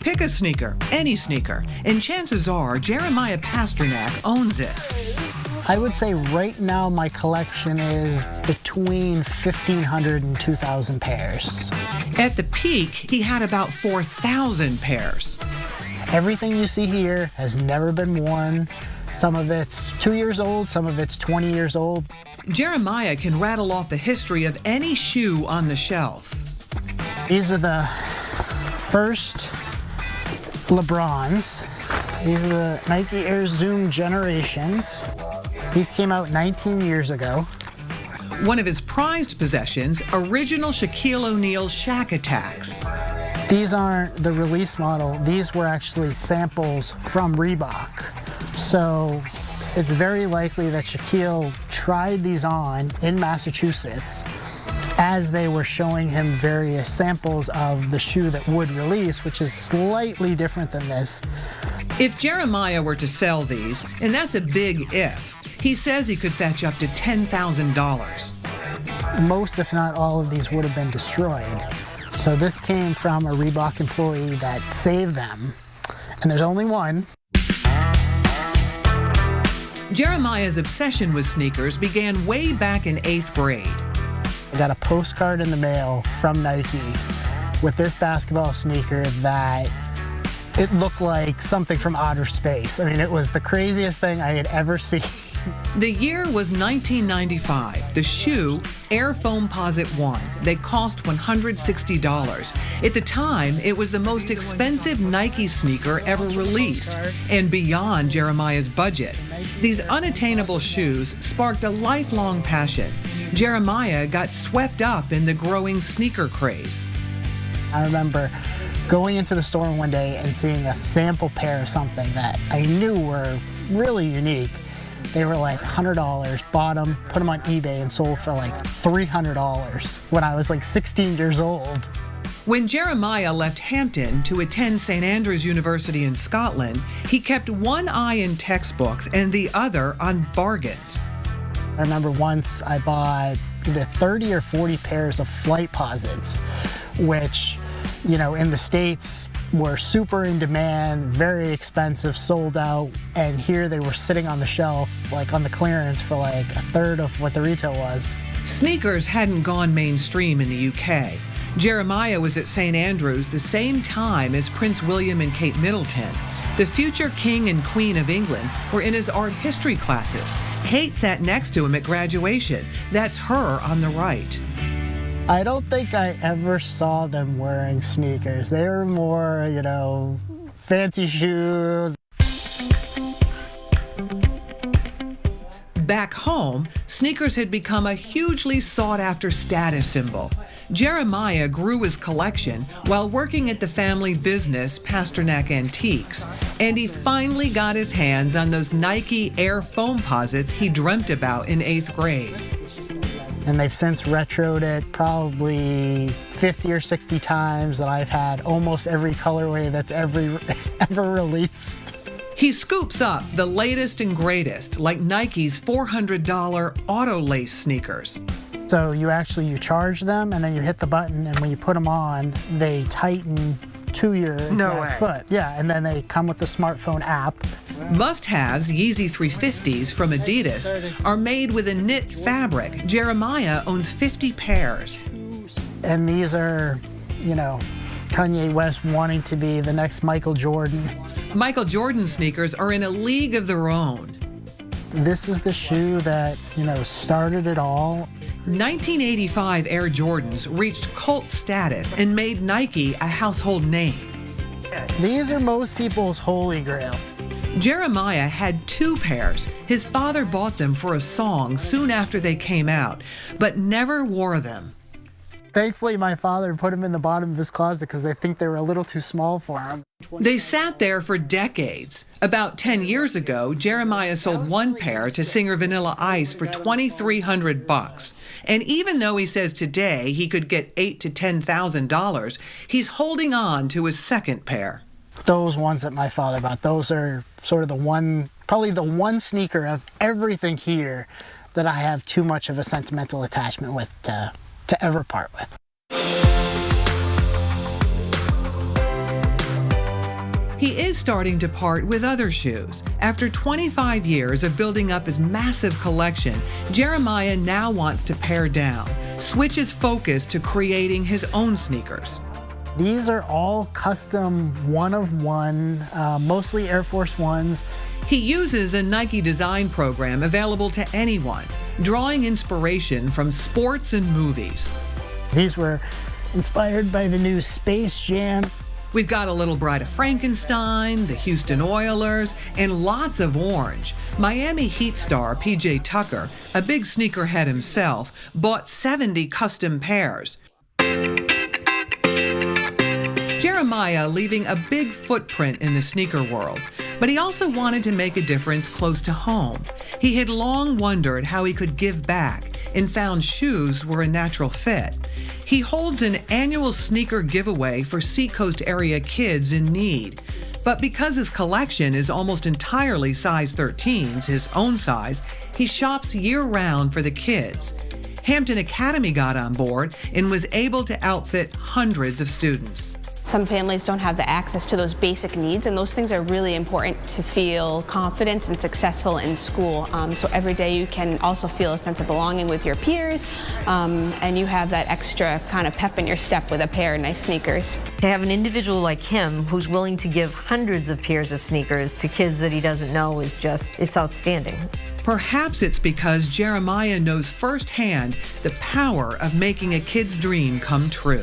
Pick a sneaker, any sneaker, and chances are Jeremiah Pasternak owns it. I would say right now my collection is between 1,500 and 2,000 pairs. At the peak, he had about 4,000 pairs. Everything you see here has never been worn. Some of it's 2 years old, some of it's 20 years old. Jeremiah can rattle off the history of any shoe on the shelf. These are the first LeBrons. These are the Nike Air Zoom Generations. These came out 19 years ago. One of his prized possessions, original Shaquille O'Neal Shaq Attacks. These aren't the release model. These were actually samples from Reebok. So it's very likely that Shaquille tried these on in Massachusetts as they were showing him various samples of the shoe that would release, which is slightly different than this. If Jeremiah were to sell these, and that's a big if, he says he could fetch up to $10,000. Most, if not all of these would have been destroyed. So this came from a Reebok employee that saved them, and there's only one. Jeremiah's obsession with sneakers began way back in 8th grade. I got a postcard in the mail from Nike with this basketball sneaker that it looked like something from outer space. I mean, it was the craziest thing I had ever seen. The year was 1995. The shoe, Air Foamposite 1. They cost $160. At the time, it was the most expensive Nike sneaker ever released, and beyond Jeremiah's budget. These unattainable shoes sparked a lifelong passion. Jeremiah got swept up in the growing sneaker craze. I remember going into the store one day and seeing a sample pair of something that I knew were really unique. They were like $100, bought them, put them on eBay, and sold for like $300 when I was like 16 years old. When Jeremiah left Hampton to attend St. Andrews University in Scotland, he kept one eye in textbooks and the other on bargains. I remember once I bought either 30 or 40 pairs of Flightposites, which, you know, in the States were super in demand, very expensive, sold out, and here they were sitting on the shelf, like on the clearance for like a third of what the retail was. Sneakers hadn't gone mainstream in the UK. Jeremiah was at St. Andrews the same time as Prince William and Kate Middleton. The future king and queen of England were in his art history classes. Kate sat next to him at graduation. That's her on the right. I don't think I ever saw them wearing sneakers. They were more, you know, fancy shoes. Back home, sneakers had become a hugely sought-after status symbol. Jeremiah grew his collection while working at the family business Pasternak Antiques, and he finally got his hands on those Nike Air Foamposites he dreamt about in 8th grade. And they've since retroed it probably 50 or 60 times, and I've had almost every colorway that's ever released. He scoops up the latest and greatest, like Nike's $400 Auto Lace sneakers. So you charge them, and then you hit the button, and when you put them on, they tighten to your exact foot. Yeah, and then they come with the smartphone app. Must-haves Yeezy 350s from Adidas are made with a knit fabric. Jeremiah owns 50 pairs. And these are, you know, Kanye West wanting to be the next Michael Jordan. Michael Jordan sneakers are in a league of their own. This is the shoe that, you know, started it all. 1985 Air Jordans reached cult status and made Nike a household name. These are most people's holy grail. Jeremiah had 2 pairs. His father bought them for a song soon after they came out, but never wore them. Thankfully, my father put them in the bottom of his closet because they think they were a little too small for him. They sat there for decades. About 10 years ago, Jeremiah sold 1 pair to singer Vanilla Ice for $2,300. And even though he says today he could get $8,000 to $10,000, he's holding on to his 2nd pair. Those ones that my father bought, those are sort of probably the one sneaker of everything here that I have too much of a sentimental attachment with to ever part with. He is starting to part with other shoes. After 25 years of building up his massive collection, Jeremiah now wants to pare down, switch his focus to creating his own sneakers. These are all custom one-of-one, mostly Air Force Ones. He uses a Nike design program available to anyone, drawing inspiration from sports and movies. These were inspired by the new Space Jam. We've got a little Bride of Frankenstein, the Houston Oilers, and lots of orange. Miami Heat star PJ Tucker, a big sneakerhead himself, bought 70 custom pairs. Jeremiah leaving a big footprint in the sneaker world, but he also wanted to make a difference close to home. He had long wondered how he could give back and found shoes were a natural fit. He holds an annual sneaker giveaway for Seacoast area kids in need. But because his collection is almost entirely size 13s, his own size, he shops year-round for the kids. Hampton Academy got on board and was able to outfit hundreds of students. Some families don't have the access to those basic needs, and those things are really important to feel confident and successful in school. So every day you can also feel a sense of belonging with your peers, and you have that extra kind of pep in your step with a pair of nice sneakers. To have an individual like him who's willing to give hundreds of pairs of sneakers to kids that he doesn't know is just, it's outstanding. Perhaps it's because Jeremiah knows firsthand the power of making a kid's dream come true.